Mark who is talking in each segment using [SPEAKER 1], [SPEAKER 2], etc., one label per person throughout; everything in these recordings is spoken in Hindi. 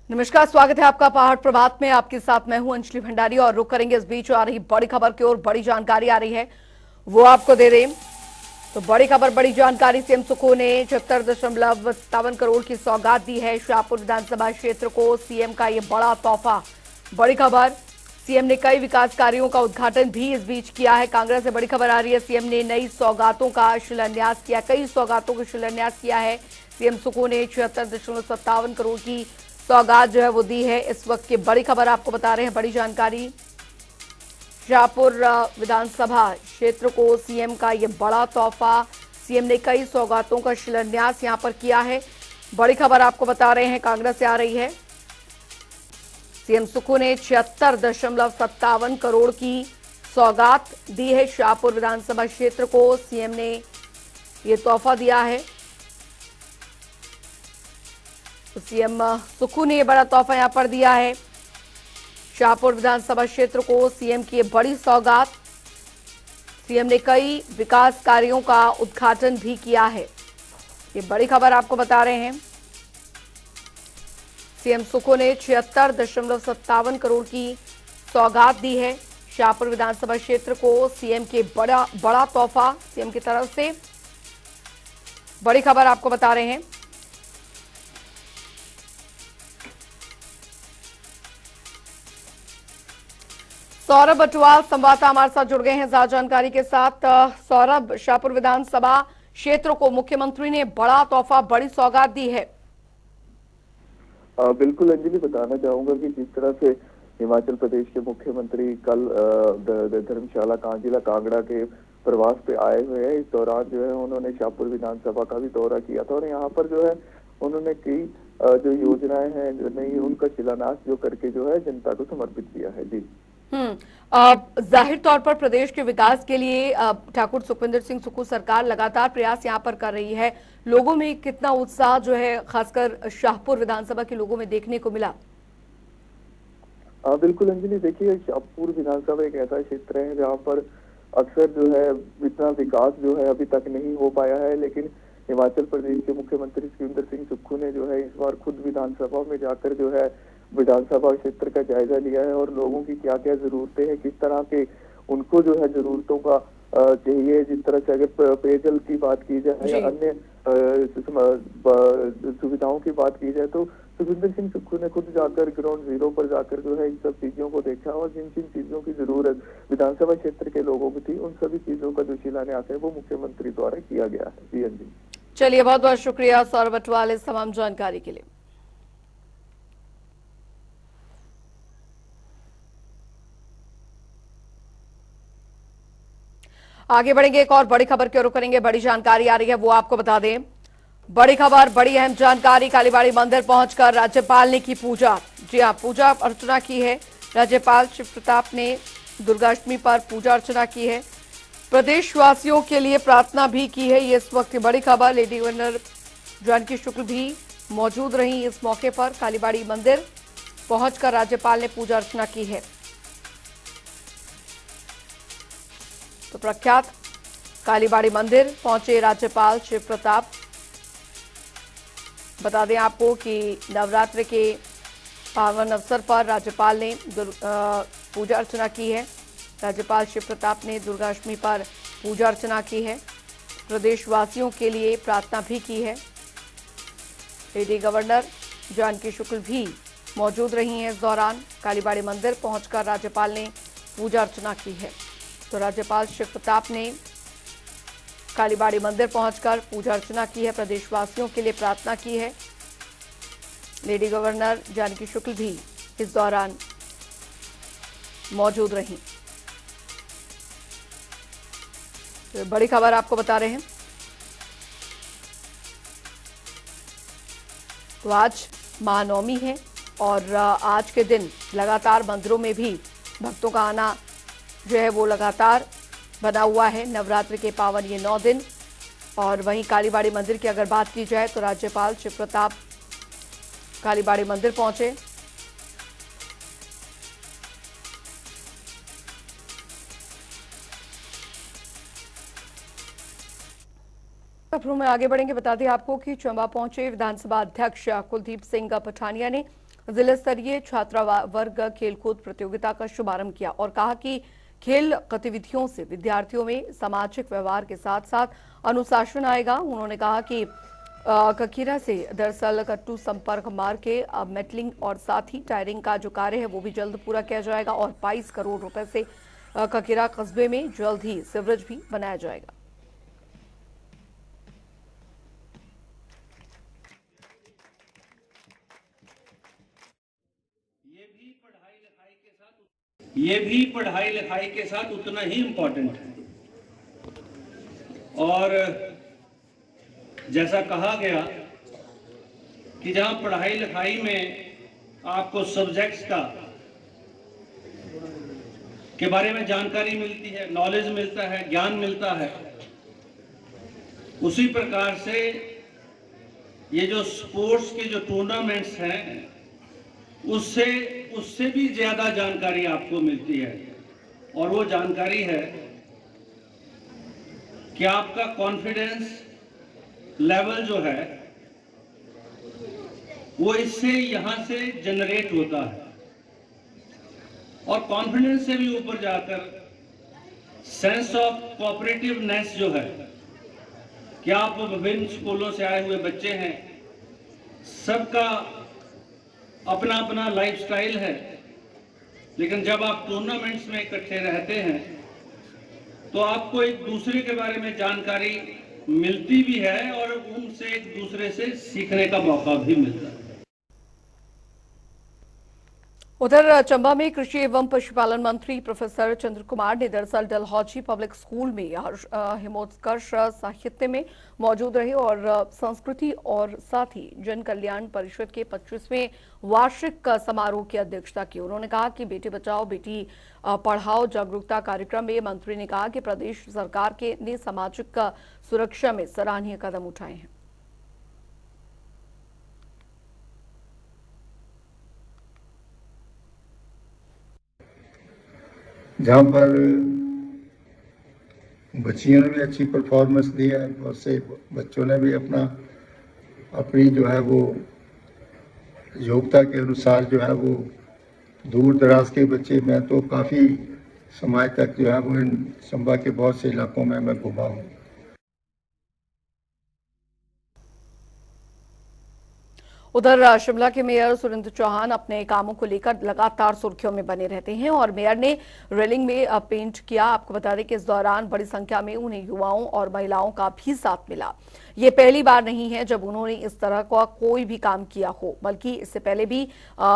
[SPEAKER 1] नमस्कार, स्वागत है आपका पहाड़ प्रभात में। आपके साथ मैं हूं अंजलि भंडारी और रुक करेंगे इस बीच आ रही बड़ी खबर की ओर। बड़ी जानकारी आ रही है, वो आपको दे दें। तो बड़ी खबर, बड़ी जानकारी। सीएम सुखो ने 76.57 करोड़ की सौगात दी है शाहपुर विधानसभा क्षेत्र को। सीएम का ये बड़ा तोहफा। बड़ी खबर, सीएम ने कई विकास कार्यों का उद्घाटन भी इस बीच किया है। कांगड़ा से बड़ी खबर आ रही है, सीएम ने नई सौगातों का शिलान्यास किया, कई सौगातों का शिलान्यास किया है। सीएम सुखो ने 76.57 करोड़ की सौगात जो है वो दी है। इस वक्त की बड़ी खबर आपको बता रहे हैं, बड़ी जानकारी। शाहपुर विधानसभा क्षेत्र को सीएम का ये बड़ा तोहफा। सीएम ने कई सौगातों का शिलान्यास यहां पर किया है। बड़ी खबर आपको बता रहे हैं, कांगड़ा से आ रही है। सीएम सुखो ने 76.57 करोड़ की सौगात दी है शाहपुर विधानसभा क्षेत्र को। सीएम ने ये तोहफा दिया है। तो सीएम सुखो ने ये बड़ा तोहफा यहां पर दिया है शाहपुर विधानसभा क्षेत्र को। सीएम की ये बड़ी सौगात। सीएम ने कई विकास कार्यों का उद्घाटन भी किया है। ये बड़ी खबर आपको बता रहे हैं। सीएम सुखो ने 76.57 करोड़ की सौगात दी है शाहपुर विधानसभा क्षेत्र को। सीएम के बड़ा तोहफा सीएम की तरफ से। बड़ी खबर आपको बता रहे हैं। सौरभ बटवाल संवाददाता हमारे साथ जुड़ गए हैं ज्यादा जानकारी के साथ। सौरभ, शाहपुर विधानसभा क्षेत्र को मुख्यमंत्री ने बड़ा तोहफा, बड़ी सौगात दी है।
[SPEAKER 2] बिल्कुल अंजलि, बताना चाहूंगा कि जिस तरह से हिमाचल प्रदेश के मुख्यमंत्री कल धर्मशाला जिला कांगड़ा के प्रवास पे आए हुए हैं, इस दौरान जो है उन्होंने शाहपुर विधानसभा का भी दौरा किया था और यहाँ पर जो है उन्होंने कई जो योजनाएं हैं जो नई, उनका शिलान्यास जो करके जो है जनता को समर्पित किया है। जी
[SPEAKER 1] जाहिर तौर पर प्रदेश के विकास के लिए ठाकुर सुखविंदर सिंह सुक्खू सरकार लगातार प्रयास यहां पर कर रही है। लोगों में कितना उत्साह जो है खासकर शाहपुर विधानसभा के लोगों में देखने को मिला?
[SPEAKER 2] बिल्कुल अंजलि, देखिए शाहपुर विधानसभा एक ऐसा क्षेत्र है जहाँ पर अक्सर जो है इतना विकास जो है अभी तक नहीं हो पाया है, लेकिन हिमाचल प्रदेश के मुख्यमंत्री सुखविंदर सिंह सुक्खू ने जो है इस बार खुद विधानसभा में जाकर जो है विधानसभा क्षेत्र का जायजा लिया है और लोगों की क्या क्या जरूरतें हैं, किस तरह के उनको जो है जरूरतों का चाहिए। जिस तरह से अगर पेयजल की बात की जाए या अन्य सुविधाओं की बात की जाए, तो सुखविंदर सिंह सुक्खू ने खुद जाकर ग्राउंड जीरो पर जाकर जो है इन सब चीजों को देखा और जिन जिन चीजों की जरूरत विधानसभा क्षेत्र के लोगों को थी, उन सभी चीजों का जो शिलान्यास है वो मुख्यमंत्री द्वारा किया गया है। जी अंजी,
[SPEAKER 1] चलिए, बहुत बहुत शुक्रिया सौरभ बटवाल इस तमाम जानकारी के लिए। आगे बढ़ेंगे, एक और बड़ी खबर की ओर करेंगे। बड़ी जानकारी आ रही है, वो आपको बता दें। बड़ी खबर, बड़ी अहम जानकारी। कालीबाड़ी मंदिर पहुंचकर राज्यपाल ने की पूजा। जी हाँ, पूजा अर्चना की है। राज्यपाल शिव प्रताप ने दुर्गाष्टमी पर पूजा अर्चना की है। प्रदेशवासियों के लिए प्रार्थना भी की है। ये इस वक्त की बड़ी खबर। लेडी गवर्नर जानकी शुक्ल भी मौजूद रही इस मौके पर। कालीबाड़ी मंदिर पहुंचकर राज्यपाल ने पूजा अर्चना की है। तो प्रख्यात कालीबाड़ी मंदिर पहुंचे राज्यपाल शिव प्रताप। बता दें आपको कि नवरात्र के पावन अवसर पर राज्यपाल ने पूजा अर्चना की है। राज्यपाल शिव प्रताप ने दुर्गाष्टमी पर पूजा अर्चना की है। प्रदेशवासियों के लिए प्रार्थना भी की है। लेडी गवर्नर जानकी शुक्ल भी मौजूद रही हैं इस दौरान। कालीबाड़ी मंदिर पहुंचकर राज्यपाल ने पूजा अर्चना की है। तो राज्यपाल शिव प्रताप ने कालीबाड़ी मंदिर पहुंचकर पूजा अर्चना की है, प्रदेशवासियों के लिए प्रार्थना की है। लेडी गवर्नर जानकी शुक्ल भी इस दौरान मौजूद रही। तो बड़ी खबर आपको बता रहे हैं। तो आज महानवमी है और आज के दिन लगातार मंदिरों में भी भक्तों का आना जो है वो लगातार बना हुआ है। नवरात्र के पावन ये 9 दिन। और वहीं कालीबाड़ी मंदिर की अगर बात की जाए तो राज्यपाल शिव प्रताप कालीबाड़ी मंदिर पहुंचे। खबरों में आगे बढ़ेंगे, बता दें आपको कि चंबा पहुंचे विधानसभा अध्यक्ष कुलदीप सिंह पठानिया ने जिला स्तरीय छात्रा वर्ग खेलकूद प्रतियोगिता का शुभारंभ किया और कहा कि खेल गतिविधियों से विद्यार्थियों में सामाजिक व्यवहार के साथ साथ अनुशासन आएगा। उन्होंने कहा कि ककीरा से दरअसल कट्टू संपर्क मार्ग के मेटलिंग और साथ ही टायरिंग का जो कार्य है वो भी जल्द पूरा किया जाएगा और 22 करोड़ रुपए से ककीरा कस्बे में जल्द ही सीवरेज भी बनाया जाएगा।
[SPEAKER 3] ये भी पढ़ाई लिखाई के साथ उतना ही इम्पोर्टेंट है। और जैसा कहा गया कि जहां पढ़ाई लिखाई में आपको सब्जेक्ट्स के बारे में जानकारी मिलती है, नॉलेज मिलता है, ज्ञान मिलता है, उसी प्रकार से ये जो स्पोर्ट्स के जो टूर्नामेंट्स हैं उससे भी ज्यादा जानकारी आपको मिलती है। और वो जानकारी है कि आपका कॉन्फिडेंस लेवल जो है वो इससे यहां से जनरेट होता है। और कॉन्फिडेंस से भी ऊपर जाकर सेंस ऑफ कोऑपरेटिवनेस जो है कि आप विभिन्न स्कूलों से आए हुए बच्चे हैं, सबका अपना अपना लाइफस्टाइल है, लेकिन जब आप टूर्नामेंट्स में इकट्ठे रहते हैं तो आपको एक दूसरे के बारे में जानकारी मिलती भी है और उनसे एक दूसरे से सीखने का मौका भी मिलता है।
[SPEAKER 1] उधर चंबा में कृषि एवं पशुपालन मंत्री प्रोफेसर चंद्र कुमार ने दरअसल डलहौजी पब्लिक स्कूल में हिमोत्कर्ष साहित्य में मौजूद रहे और संस्कृति और साथ ही जन कल्याण परिषद के 25वें वार्षिक समारोह की अध्यक्षता की। उन्होंने कहा कि बेटी बचाओ बेटी पढ़ाओ जागरूकता कार्यक्रम में मंत्री ने कहा कि प्रदेश सरकार ने सामाजिक सुरक्षा में सराहनीय कदम उठाए हैं।
[SPEAKER 4] जहाँ पर बच्चियों ने भी अच्छी परफॉर्मेंस दी है, बहुत से बच्चों ने भी अपनी जो है वो योग्यता के अनुसार जो है वो दूर दराज के बच्चे, मैं तो काफ़ी समाज तक जो है वो इन चंबा के बहुत से इलाकों में मैं घुमा हूँ।
[SPEAKER 1] उधर शिमला के मेयर सुरेंद्र चौहान अपने कामों को लेकर लगातार सुर्खियों में बने रहते हैं और मेयर ने रेलिंग में पेंट किया। आपको बता दें कि इस दौरान बड़ी संख्या में उन्हें युवाओं और महिलाओं का भी साथ मिला। ये पहली बार नहीं है जब उन्होंने इस तरह का कोई भी काम किया हो, बल्कि इससे पहले भी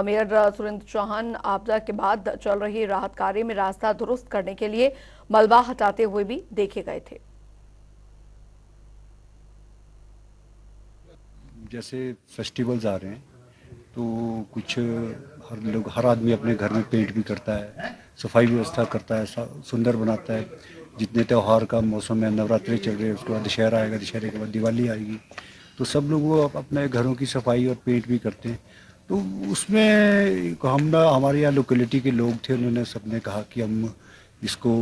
[SPEAKER 1] मेयर सुरेंद्र चौहान आपदा के बाद चल रहे राहत कार्य में रास्ता दुरुस्त करने के लिए मलबा हटाते हुए भी देखे गए थे।
[SPEAKER 5] जैसे फेस्टिवल्स आ रहे हैं तो कुछ हर आदमी अपने घर में पेंट भी करता है, सफाई व्यवस्था करता है, सुंदर बनाता है। जितने त्यौहार का मौसम है, नवरात्रि चल रहे हैं, उसके बाद दशहरा आएगा, दशहरे के बाद दिवाली आएगी, तो सब लोग वो अपने घरों की सफाई और पेंट भी करते हैं। तो उसमें हमारे यहाँ लोकेलिटी के लोग थे, उन्होंने सबने कहा कि हम इसको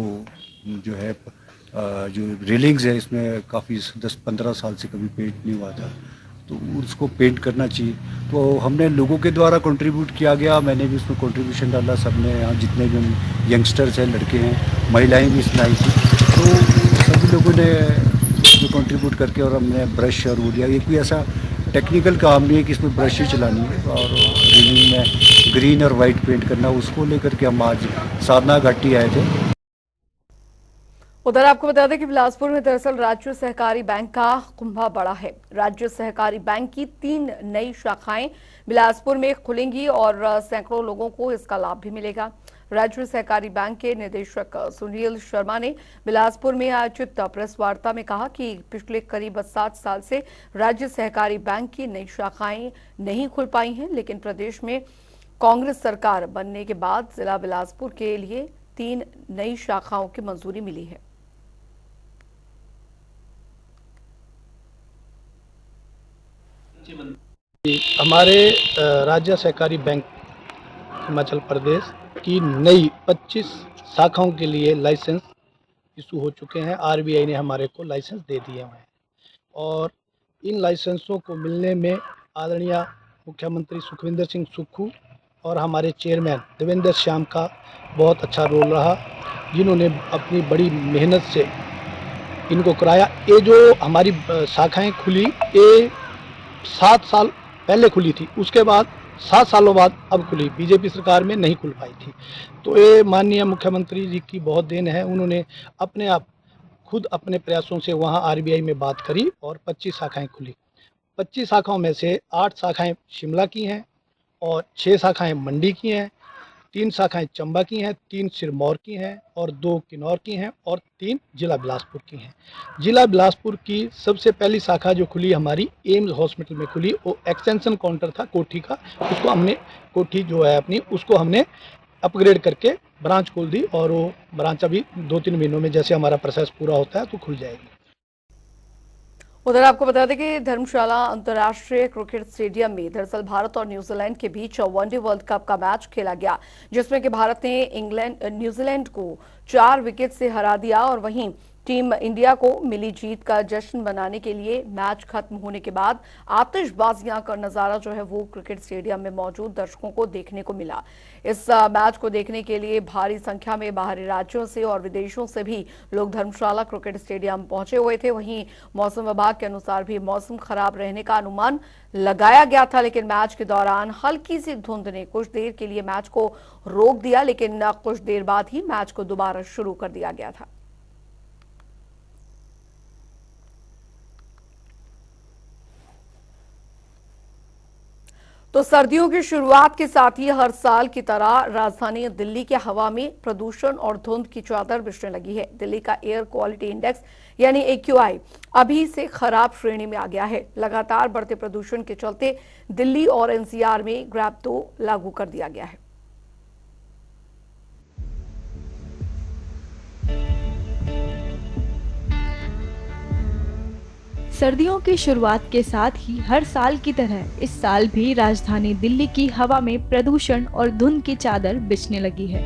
[SPEAKER 5] जो है जो रेलिंग्स है इसमें काफ़ी 10-15 साल से कभी पेंट नहीं हुआ था, तो उसको पेंट करना चाहिए। तो हमने लोगों के द्वारा कंट्रीब्यूट किया गया, मैंने भी उसमें कंट्रीब्यूशन डाला, सबने यहाँ जितने भी यंगस्टर्स हैं, लड़के हैं, महिलाएं भी इसमें आई थी, तो सभी लोगों ने इसमें कंट्रीब्यूट करके और हमने ब्रश और वो दिया। ये कोई ऐसा टेक्निकल काम नहीं है कि इसमें ब्रश ही चलानी है और रेलिंग में ग्रीन और वाइट पेंट करना, उसको लेकर के हम आज साधना घाटी आए थे।
[SPEAKER 1] उधर आपको बता दें कि बिलासपुर में दरअसल राज्य सहकारी बैंक का कुंभा बड़ा है। राज्य सहकारी बैंक की 3 नई शाखाएं बिलासपुर में खुलेंगी और सैकड़ों लोगों को इसका लाभ भी मिलेगा। राज्य सहकारी बैंक के निदेशक सुनील शर्मा ने बिलासपुर में आयोजित प्रेस वार्ता में कहा कि पिछले करीब 7 साल से राज्य सहकारी बैंक की नई शाखाएं नहीं खुल पाई हैं, लेकिन प्रदेश में कांग्रेस सरकार बनने के बाद जिला बिलासपुर के लिए 3 नई शाखाओं की मंजूरी मिली है।
[SPEAKER 6] हमारे राज्य सहकारी बैंक हिमाचल प्रदेश की नई 25 शाखाओं के लिए लाइसेंस इशू हो चुके हैं। आरबीआई ने हमारे को लाइसेंस दे दिए हैं और इन लाइसेंसों को मिलने में आदरणीय मुख्यमंत्री सुखविंदर सिंह सुक्खू और हमारे चेयरमैन देवेंद्र श्याम का बहुत अच्छा रोल रहा, जिन्होंने अपनी बड़ी मेहनत से इनको कराया। ये जो हमारी शाखाएं खुली, ये 7 साल पहले खुली थी, उसके बाद 7 सालों बाद अब खुली, बीजेपी सरकार में नहीं खुल पाई थी। तो ये माननीय मुख्यमंत्री जी की बहुत देन है, उन्होंने अपने आप खुद अपने प्रयासों से वहाँ आरबीआई में बात करी और 25 शाखाएं खुली। 25 शाखाओं में से 8 शाखाएं शिमला की हैं और 6 शाखाएं मंडी की हैं, 3 शाखाएं चंबा की हैं, 3 सिरमौर की हैं और 2 किन्नौर की हैं और 3 जिला बिलासपुर की हैं। जिला बिलासपुर की सबसे पहली शाखा जो खुली हमारी एम्स हॉस्पिटल में खुली, वो एक्सटेंशन काउंटर था कोठी का, उसको हमने कोठी जो है अपनी उसको हमने अपग्रेड करके ब्रांच खोल दी और वो ब्रांच अभी 2-3 महीनों में जैसे हमारा प्रोसेस पूरा होता है तो खुल जाएगी।
[SPEAKER 1] उधर आपको बता दें कि धर्मशाला अंतर्राष्ट्रीय क्रिकेट स्टेडियम में दरअसल भारत और न्यूजीलैंड के बीच वनडे वर्ल्ड कप का मैच खेला गया, जिसमें कि भारत ने न्यूजीलैंड को 4 विकेट से हरा दिया और वहीं टीम इंडिया को मिली जीत का जश्न मनाने के लिए मैच खत्म होने के बाद आतिशबाजियां का नजारा जो है वो क्रिकेट स्टेडियम में मौजूद दर्शकों को देखने को मिला। इस मैच को देखने के लिए भारी संख्या में बाहरी राज्यों से और विदेशों से भी लोग धर्मशाला क्रिकेट स्टेडियम पहुंचे हुए थे। वहीं मौसम विभाग के अनुसार भी मौसम खराब रहने का अनुमान लगाया गया था, लेकिन मैच के दौरान हल्की सी धुंध ने कुछ देर के लिए मैच को रोक दिया, लेकिन कुछ देर बाद ही मैच को दोबारा शुरू कर दिया गया था। तो सर्दियों की शुरुआत के साथ ही हर साल की तरह राजधानी दिल्ली के हवा में प्रदूषण और धुंध की चादर बिछने लगी है। दिल्ली का एयर क्वालिटी इंडेक्स यानी AQI अभी से खराब श्रेणी में आ गया है। लगातार बढ़ते प्रदूषण के चलते दिल्ली और NCR में ग्रैब 2 लागू कर दिया गया है।
[SPEAKER 7] सर्दियों की शुरुआत के साथ ही हर साल की तरह इस साल भी राजधानी दिल्ली की हवा में प्रदूषण और धुंध की चादर बिछने लगी है।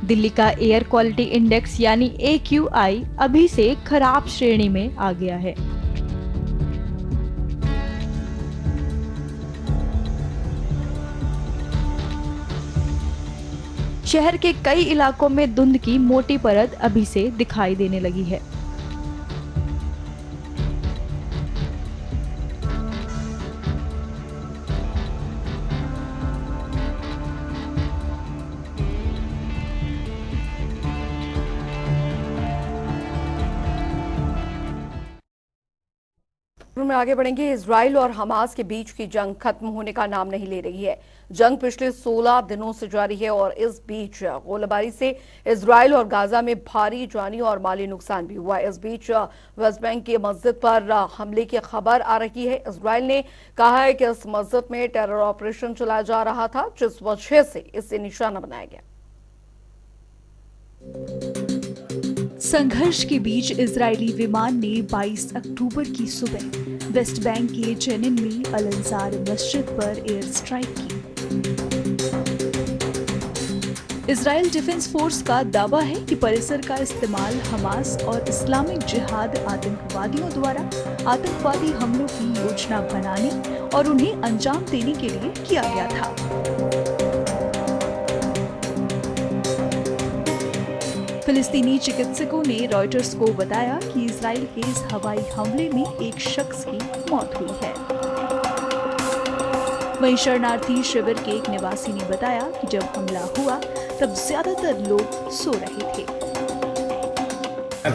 [SPEAKER 7] दिल्ली का एयर क्वालिटी इंडेक्स यानी AQI अभी से खराब श्रेणी में आ गया है। शहर के कई इलाकों में धुंध की मोटी परत अभी से दिखाई देने लगी है।
[SPEAKER 1] में आगे बढ़ेंगे। इजराइल और हमास के बीच की जंग खत्म होने का नाम नहीं ले रही है। जंग पिछले 16 दिनों से जारी है और इस बीच गोलीबारी से इजराइल और गाजा में भारी जानी और माली नुकसान भी हुआ। इस बीच वेस्ट बैंक की मस्जिद पर हमले की खबर आ रही है। इजराइल ने कहा है कि इस मस्जिद में टेरर ऑपरेशन चलाया जा रहा था, जिस वजह से इसे निशाना बनाया गया।
[SPEAKER 7] संघर्ष के बीच इजरायली विमान ने 22 अक्टूबर की सुबह वेस्ट बैंक के जेनिन में अल अंसार मस्जिद पर एयर स्ट्राइक की। इजराइल डिफेंस फोर्स का दावा है कि परिसर का इस्तेमाल हमास और इस्लामिक जिहाद आतंकवादियों द्वारा आतंकवादी हमलों की योजना बनाने और उन्हें अंजाम देने के लिए किया गया था। फिलिस्तीनी चिकित्सकों ने रॉयटर्स को बताया कि इजराइल के इस हवाई हमले में एक शख्स की मौत हुई है। वहीं शरणार्थी शिविर के एक निवासी ने बताया कि जब हमला हुआ तब ज्यादातर लोग सो रहे थे।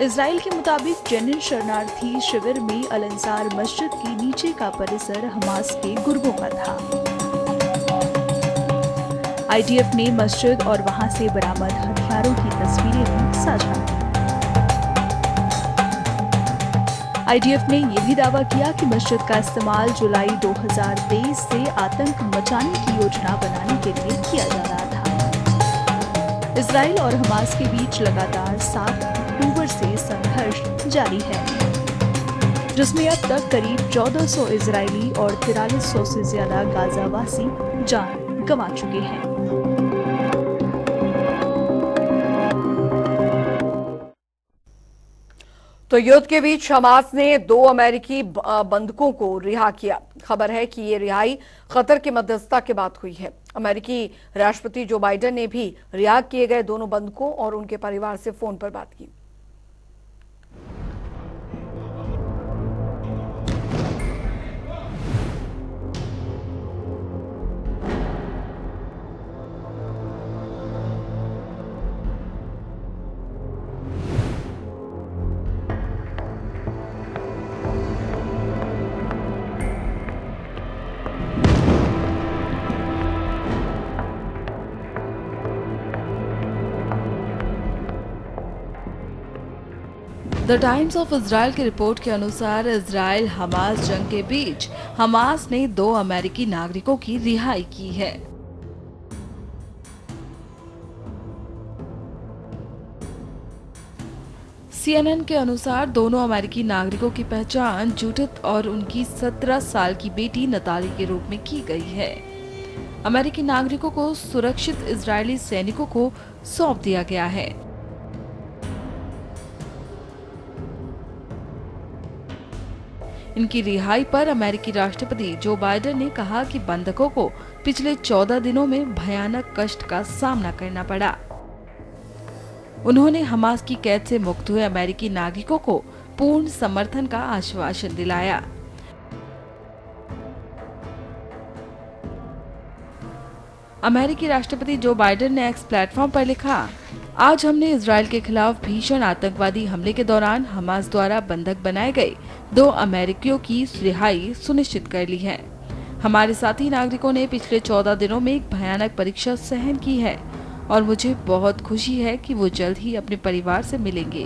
[SPEAKER 7] इजराइल के मुताबिक जेनिन शरणार्थी शिविर में अल अंसार मस्जिद के नीचे का परिसर हमास के गुर्गों का था। IDF ने मस्जिद और वहां से बरामद हथियारों की तस्वीरें भी साझा की। आईडीएफ ने यह भी दावा किया कि मस्जिद का इस्तेमाल जुलाई 2023 से आतंक मचाने की योजना बनाने के लिए किया जा रहा था। इजराइल और हमास के बीच लगातार 7 अक्टूबर से संघर्ष जारी है, जिसमें अब तक करीब 1400 इजरायली और 4300 से ज्यादा गाजावासी जान गंवा चुके हैं।
[SPEAKER 1] तो युद्ध के बीच हमास ने 2 अमेरिकी बंधकों को रिहा किया। खबर है कि ये रिहाई कतर की मध्यस्थता के बाद हुई है। अमेरिकी राष्ट्रपति जो बाइडेन ने भी रिहा किए गए दोनों बंधकों और उनके परिवार से फोन पर बात की।
[SPEAKER 8] द टाइम्स ऑफ इजराइल की रिपोर्ट के अनुसार इजराइल हमास जंग के बीच हमास ने 2 अमेरिकी नागरिकों की रिहाई की है। CNN के अनुसार दोनों अमेरिकी नागरिकों की पहचान जूडिथ और उनकी 17 साल की बेटी नताली के रूप में की गई है। अमेरिकी नागरिकों को सुरक्षित इजरायली सैनिकों को सौंप दिया गया है। इनकी रिहाई पर अमेरिकी राष्ट्रपति जो बाइडेन ने कहा कि बंधकों को पिछले 14 दिनों में भयानक कष्ट का सामना करना पड़ा। उन्होंने हमास की कैद से मुक्त हुए अमेरिकी नागरिकों को पूर्ण समर्थन का आश्वासन दिलाया। अमेरिकी राष्ट्रपति जो बाइडेन ने एक्स प्लेटफॉर्म पर लिखा, आज हमने इजराइल के खिलाफ भीषण आतंकवादी हमले के दौरान हमास द्वारा बंधक बनाए गए 2 अमेरिकियों की रिहाई सुनिश्चित कर ली है। हमारे साथी नागरिकों ने पिछले 14 दिनों में एक भयानक परीक्षा सहन की है और मुझे बहुत खुशी है कि वो जल्द ही अपने परिवार से मिलेंगे।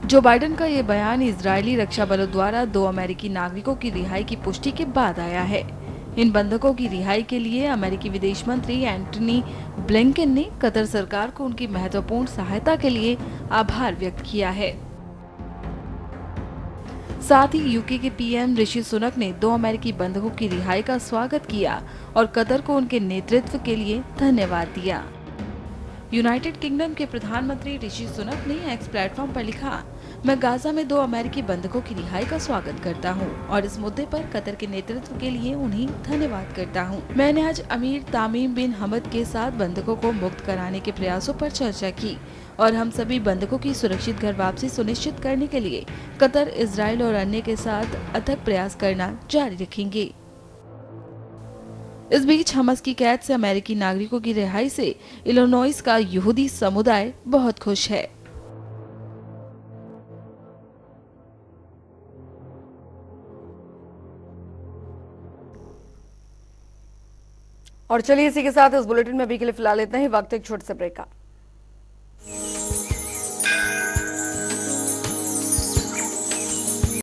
[SPEAKER 8] जो बाइडेन का ये बयान इजरायली रक्षा बलों द्वारा 2 अमेरिकी नागरिकों की रिहाई की पुष्टि के बाद आया है। इन बंधकों की रिहाई के लिए अमेरिकी विदेश मंत्री एंटनी ब्लिंकन ने कतर सरकार को उनकी महत्वपूर्ण सहायता के लिए आभार व्यक्त किया है। साथ ही यूके के पीएम ऋषि सुनक ने 2 अमेरिकी बंधकों की रिहाई का स्वागत किया और कतर को उनके नेतृत्व के लिए धन्यवाद दिया। यूनाइटेड किंगडम के प्रधानमंत्री ऋषि सुनक ने एक्स प्लेटफॉर्म पर लिखा, मैं गाजा में 2 अमेरिकी बंधकों की रिहाई का स्वागत करता हूं और इस मुद्दे पर कतर के नेतृत्व के लिए उन्हें धन्यवाद करता हूं। मैंने आज अमीर तामीम बिन हमद के साथ बंधकों को मुक्त कराने के प्रयासों पर चर्चा की और हम सभी बंधकों की सुरक्षित घर वापसी सुनिश्चित करने के लिए कतर, इजराइल और अन्य के साथ अथक प्रयास करना जारी रखेंगे। इस बीच हमास की कैद से अमेरिकी नागरिकों की रिहाई से इलिनॉइस का यहूदी समुदाय बहुत खुश है।
[SPEAKER 1] और चलिए इसी के साथ इस बुलेटिन में अभी के लिए फिलहाल इतना ही। वक्त एक छोटे से ब्रेक का।